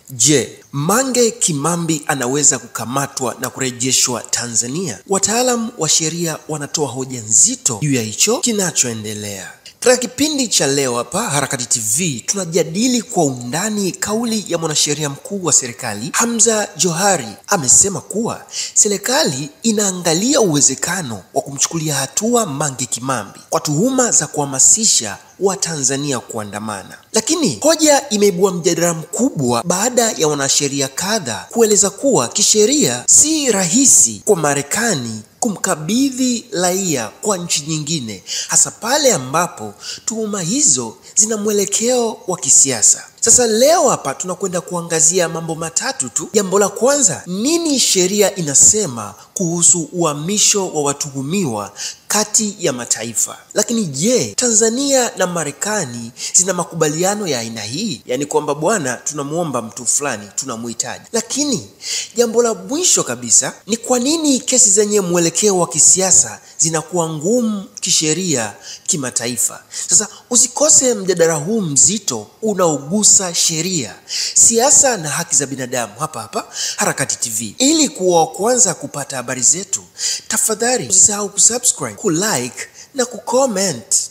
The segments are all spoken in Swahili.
Je, Mange Kimambi anaweza kukamatwa na kurejeshwa Tanzania? Wataalamu wa sheria wanatoa hoja nzito juu ya hicho kinachoendelea. Katika kipindi cha leo hapa Harakati TV tunajadili kwa undani kauli ya mwanasheria mkuu wa serikali Hamza Johari. Amesema kuwa serikali inaangalia uwezekano wa kumchukulia hatua Mange Kimambi kwa tuhuma za kuhamasisha Watanzania kuandamana. Lakini hoja imeibua mjadala mkubwa baada ya wanasheria kadhaa kueleza kuwa kisheria si rahisi kwa Marekani kumkabidhi raia kwa nchi nyingine, hasa pale ambapo tuhuma hizo zina mwelekeo wa kisiasa. Sasa leo hapa tunakwenda kuangazia mambo matatu tu. Jambo la kwanza, nini sheria inasema kuhusu uhamisho wa watuhumiwa kati ya mataifa? Lakini je, Tanzania na Marekani zina makubaliano ya aina hii? Yaani kwamba bwana, tunamuomba mtu fulani, tunamhitaji. Lakini jambo la mwisho kabisa ni kwa nini kesi zenye mwelekeo wa kisiasa zinakuwa ngumu kisheria kimataifa? Sasa usikose mjadala huu mzito unaogusa sheria, siasa na haki za binadamu hapa Harakati TV. Ili kuwa wa kwanza kupata habari zetu, tafadhali usisahau kusubscribe, kulike na kucomment.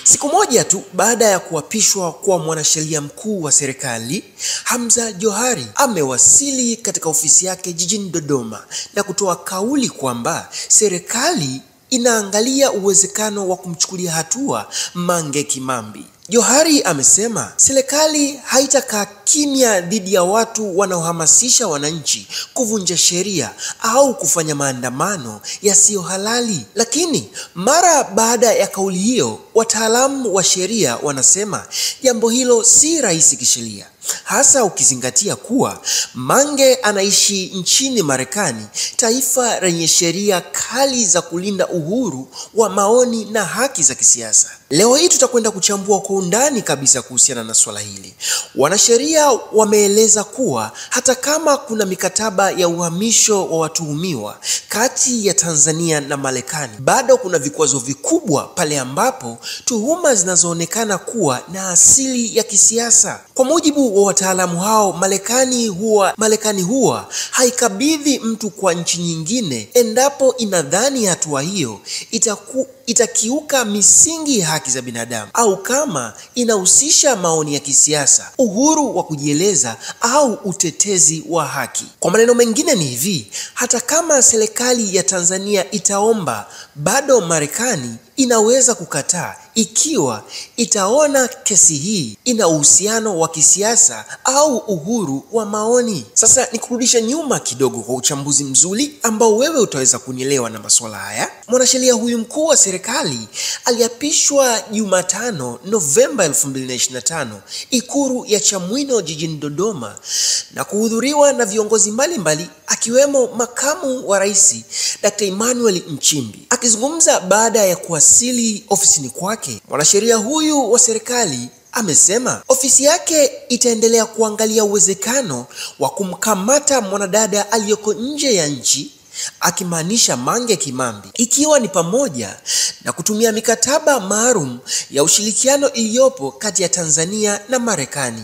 Siku moja tu baada ya kuapishwa kwa mwanasheria mkuu wa serikali, Hamza Johari amewasili katika ofisi yake jijini Dodoma na kutoa kauli kwamba serikali inaangalia uwezekano wa kumchukulia hatua Mange Kimambi. Johari amesema serikali haitakaa kimya dhidi ya watu wanaohamasisha wananchi kuvunja sheria au kufanya maandamano yasiyo halali. Lakini mara baada ya kauli hiyo, wataalamu wa sheria wanasema jambo hilo si rahisi kisheria, hasa ukizingatia kuwa Mange anaishi nchini Marekani, taifa lenye sheria kali za kulinda uhuru wa maoni na haki za kisiasa. Leo hii tutakwenda kuchambua kwa undani kabisa kuhusiana na swala hili. Wanasheria wameeleza kuwa hata kama kuna mikataba ya uhamisho wa watuhumiwa kati ya Tanzania na Marekani, bado kuna vikwazo vikubwa pale ambapo tuhuma zinazoonekana kuwa na asili ya kisiasa. Kwa mujibu wa wataalamu hao, Marekani huwa haikabidhi mtu kwa nchi nyingine endapo inadhani hatua hiyo itakiuka misingi ya haki za binadamu au kama inahusisha maoni ya kisiasa, uhuru wa kujieleza au utetezi wa haki. Kwa maneno mengine ni hivi, hata kama serikali ya Tanzania itaomba, bado Marekani inaweza kukataa ikiwa itaona kesi hii ina uhusiano wa kisiasa au uhuru wa maoni. Sasa nikurudisha nyuma kidogo kwa uchambuzi mzuri ambao wewe utaweza kunielewa na masuala haya. Mwanasheria huyu mkuu wa serikali aliapishwa Jumatano Novemba 2025 Ikulu ya Chamwino jijini Dodoma na kuhudhuriwa na viongozi mbalimbali akiwemo makamu wa rais Dr. Emmanuel Nchimbi. Akizungumza baada ya kuwasili ofisini kwake, mwanasheria huyu wa serikali amesema ofisi yake itaendelea kuangalia uwezekano wa kumkamata mwanadada aliyoko nje ya nchi, akimaanisha Mange Kimambi, ikiwa ni pamoja na kutumia mikataba maalum ya ushirikiano iliyopo kati ya Tanzania na Marekani.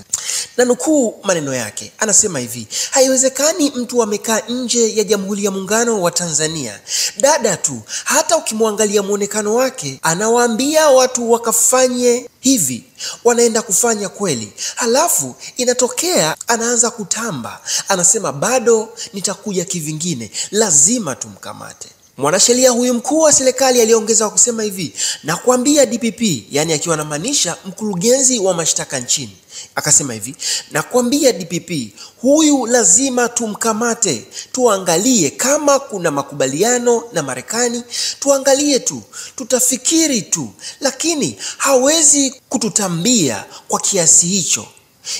Na nukuu maneno yake, anasema hivi: haiwezekani mtu amekaa nje ya Jamhuri ya Muungano wa Tanzania. Dada tu, hata ukimwangalia muonekano wake, anawaambia watu wakafanye hivi, wanaenda kufanya kweli, halafu inatokea anaanza kutamba, anasema bado nitakuja kivingine, lazima tumkamate. Mwanasheria huyu mkuu wa serikali aliongeza kusema hivi, nakwambia DPP, yani akiwa anamaanisha mkurugenzi wa mashtaka nchini, akasema hivi, nakwambia DPP, huyu lazima tumkamate, tuangalie kama kuna makubaliano na Marekani, tuangalie tu, tutafikiri tu, lakini hawezi kututambia kwa kiasi hicho.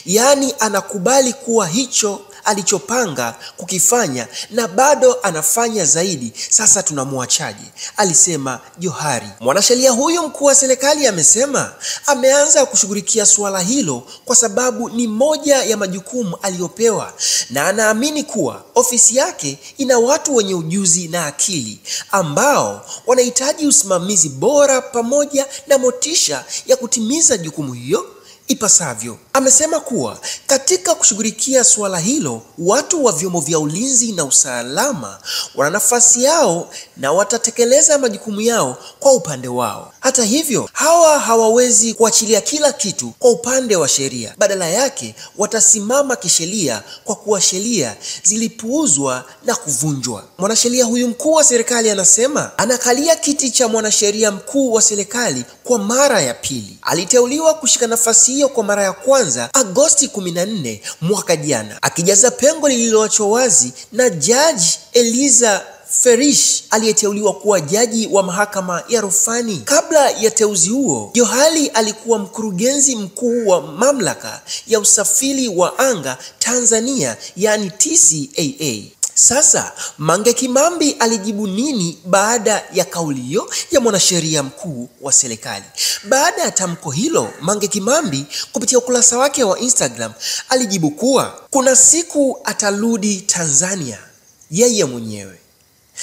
Yaani anakubali kuwa hicho alichopanga kukifanya na bado anafanya zaidi. Sasa tunamwachaje? Alisema Johari. Mwanasheria huyu mkuu wa serikali amesema ameanza kushughulikia suala hilo kwa sababu ni moja ya majukumu aliyopewa, na anaamini kuwa ofisi yake ina watu wenye ujuzi na akili ambao wanahitaji usimamizi bora pamoja na motisha ya kutimiza jukumu hiyo ipasavyo. Amesema kuwa katika kushughulikia suala hilo, watu wa vyombo vya ulinzi na usalama wana nafasi yao na watatekeleza majukumu yao kwa upande wao. Hata hivyo, hawa hawawezi kuachilia kila kitu kwa upande wa sheria. Badala yake, watasimama kisheria kwa kuwa sheria zilipuuzwa na kuvunjwa. Mwanasheria huyu mkuu wa serikali anasema anakalia kiti cha mwanasheria mkuu wa serikali kwa mara ya pili. Aliteuliwa kushika nafasi hiyo kwa mara ya kwanza Agosti 14 mwaka jana, akijaza pengo lililoachwa wazi na Jaji Eliza Ferish aliyeteuliwa kuwa jaji wa mahakama ya rufani. Kabla ya teuzi huo, Johari alikuwa mkurugenzi mkuu wa mamlaka ya usafiri wa anga Tanzania, yani TCAA. Sasa Mange Kimambi alijibu nini baada ya kauli hiyo ya mwanasheria mkuu wa serikali? Baada ya tamko hilo, Mange Kimambi kupitia ukurasa wake wa Instagram alijibu kuwa kuna siku atarudi Tanzania yeye mwenyewe,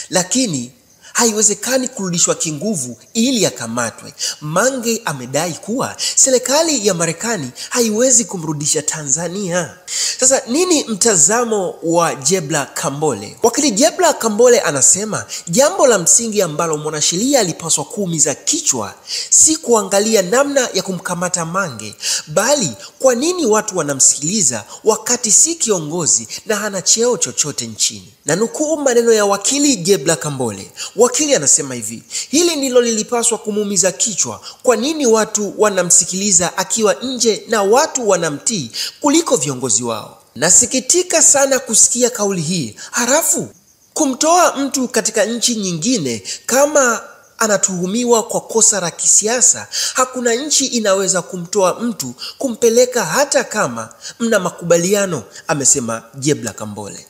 lakini haiwezekani kurudishwa kinguvu ili akamatwe. Mange amedai kuwa serikali ya Marekani haiwezi kumrudisha Tanzania. Sasa nini mtazamo wa Jebla Kambole? Wakili Jebla Kambole anasema jambo la msingi ambalo mwanasheria alipaswa kuumiza kichwa si kuangalia namna ya kumkamata Mange, bali kwa nini watu wanamsikiliza wakati si kiongozi na hana cheo chochote nchini. Na nukuu maneno ya wakili Jebla Kambole. Wakili anasema hivi: hili ndilo lilipaswa kumuumiza kichwa. Kwa nini watu wanamsikiliza akiwa nje na watu wanamtii kuliko viongozi wao? Nasikitika sana kusikia kauli hii. Halafu kumtoa mtu katika nchi nyingine kama anatuhumiwa kwa kosa la kisiasa. Hakuna nchi inaweza kumtoa mtu kumpeleka hata kama mna makubaliano, amesema Jebla Kambole.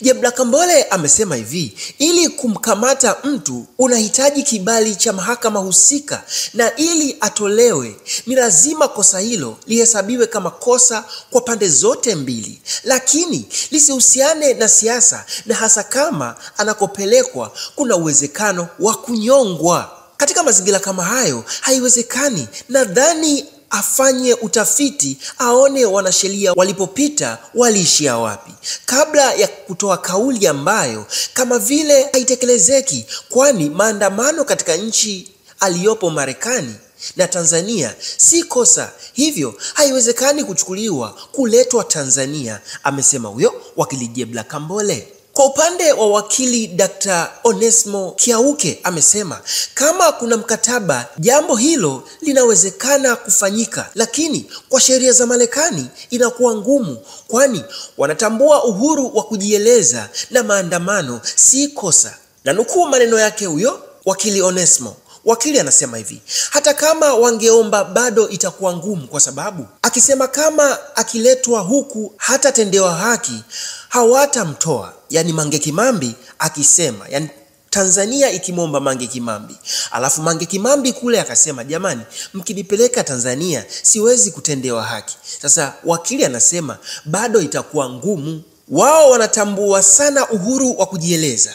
Jebla Kambole amesema hivi: ili kumkamata mtu unahitaji kibali cha mahakama husika, na ili atolewe ni lazima kosa hilo lihesabiwe kama kosa kwa pande zote mbili, lakini lisihusiane na siasa, na hasa kama anakopelekwa kuna uwezekano wa kunyongwa. Katika mazingira kama hayo haiwezekani. Nadhani afanye utafiti aone wanasheria walipopita waliishia wapi kabla ya kutoa kauli ambayo kama vile haitekelezeki, kwani maandamano katika nchi aliyopo Marekani na Tanzania si kosa, hivyo haiwezekani kuchukuliwa kuletwa Tanzania, amesema huyo wakili Jebla Kambole. Kwa upande wa wakili Dr. Onesmo Kiauke amesema kama kuna mkataba, jambo hilo linawezekana kufanyika, lakini kwa sheria za Marekani inakuwa ngumu, kwani wanatambua uhuru wa kujieleza na maandamano si kosa. Na nukuu maneno yake huyo wakili Onesmo. Wakili anasema hivi: hata kama wangeomba bado itakuwa ngumu, kwa sababu akisema kama akiletwa huku hatatendewa haki hawatamtoa. Yani Mange Kimambi akisema, yani Tanzania ikimwomba Mange Kimambi, alafu Mange Kimambi kule akasema jamani, mkinipeleka Tanzania siwezi kutendewa haki. Sasa wakili anasema bado itakuwa ngumu. Wao wanatambua sana uhuru wa kujieleza,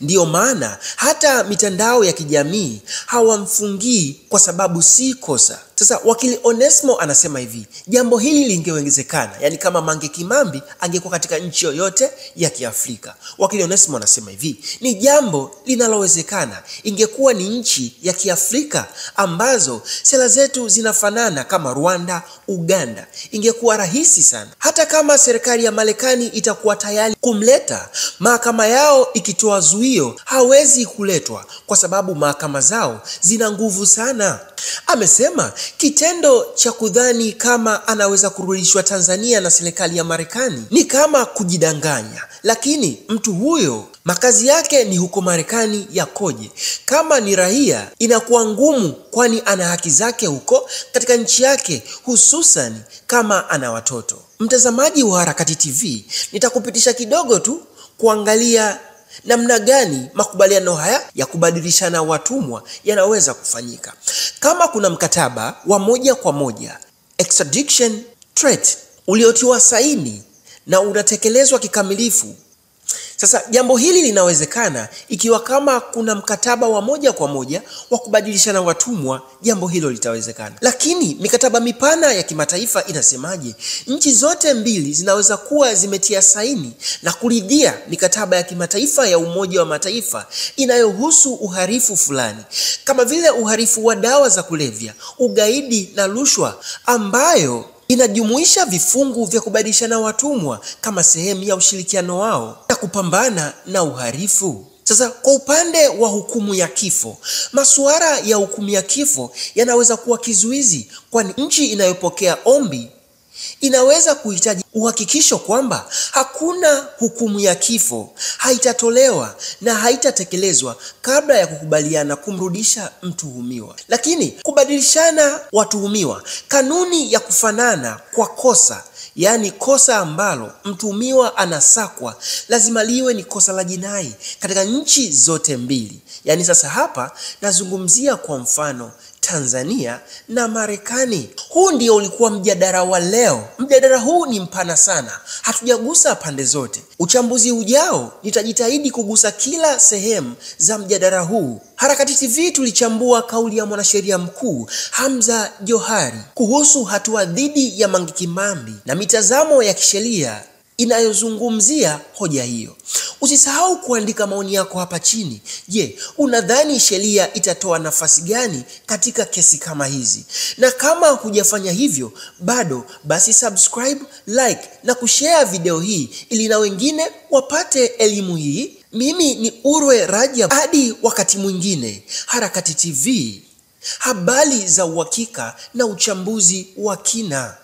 ndiyo maana hata mitandao ya kijamii hawamfungii kwa sababu si kosa. Sasa wakili Onesmo anasema hivi: jambo hili lingewezekana, yani kama Mange Kimambi angekuwa katika nchi yoyote ya Kiafrika. Wakili Onesmo anasema hivi: ni jambo linalowezekana, ingekuwa ni nchi ya Kiafrika ambazo sera zetu zinafanana kama Rwanda, Uganda, ingekuwa rahisi sana. Hata kama serikali ya Marekani itakuwa tayari kumleta, mahakama yao ikitoa zuio hawezi kuletwa kwa sababu mahakama zao zina nguvu sana. Amesema kitendo cha kudhani kama anaweza kurudishwa Tanzania na serikali ya Marekani ni kama kujidanganya, lakini mtu huyo makazi yake ni huko Marekani yakoje? Kama ni raia inakuwa ngumu, kwani ana haki zake huko katika nchi yake, hususan kama ana watoto. Mtazamaji wa Harakati TV, nitakupitisha kidogo tu kuangalia namna gani makubaliano haya ya kubadilishana watumwa yanaweza kufanyika. Kama kuna mkataba wa moja kwa moja extradition treaty uliotiwa saini na unatekelezwa kikamilifu. Sasa jambo hili linawezekana ikiwa kama kuna mkataba wa moja kwa moja wa kubadilishana watumwa, jambo hilo litawezekana. Lakini mikataba mipana ya kimataifa inasemaje? Nchi zote mbili zinaweza kuwa zimetia saini na kuridhia mikataba ya kimataifa ya Umoja wa Mataifa inayohusu uhalifu fulani, kama vile uhalifu wa dawa za kulevya, ugaidi na rushwa, ambayo inajumuisha vifungu vya kubadilishana watumwa kama sehemu ya ushirikiano wao na kupambana na uhalifu. Sasa kwa upande wa hukumu ya kifo, masuala ya hukumu ya kifo yanaweza kuwa kizuizi, kwani nchi inayopokea ombi inaweza kuhitaji uhakikisho kwamba hakuna hukumu ya kifo haitatolewa na haitatekelezwa kabla ya kukubaliana kumrudisha mtuhumiwa. Lakini kubadilishana watuhumiwa, kanuni ya kufanana kwa kosa, yaani kosa ambalo mtuhumiwa anasakwa, lazima liwe ni kosa la jinai katika nchi zote mbili. Yaani sasa hapa nazungumzia kwa mfano Tanzania na Marekani. Huu ndio ulikuwa mjadala wa leo. Mjadala huu ni mpana sana, hatujagusa pande zote. Uchambuzi ujao nitajitahidi kugusa kila sehemu za mjadala huu. Harakati TV tulichambua kauli ya mwanasheria mkuu Hamza Johari kuhusu hatua dhidi ya Mange Kimambi na mitazamo ya kisheria inayozungumzia hoja hiyo. Usisahau kuandika maoni yako hapa chini. Je, unadhani sheria itatoa nafasi gani katika kesi kama hizi? Na kama hujafanya hivyo bado, basi subscribe, like na kushare video hii ili na wengine wapate elimu hii. Mimi ni Urwe Rajab, hadi wakati mwingine. Harakati TV, habari za uhakika na uchambuzi wa kina.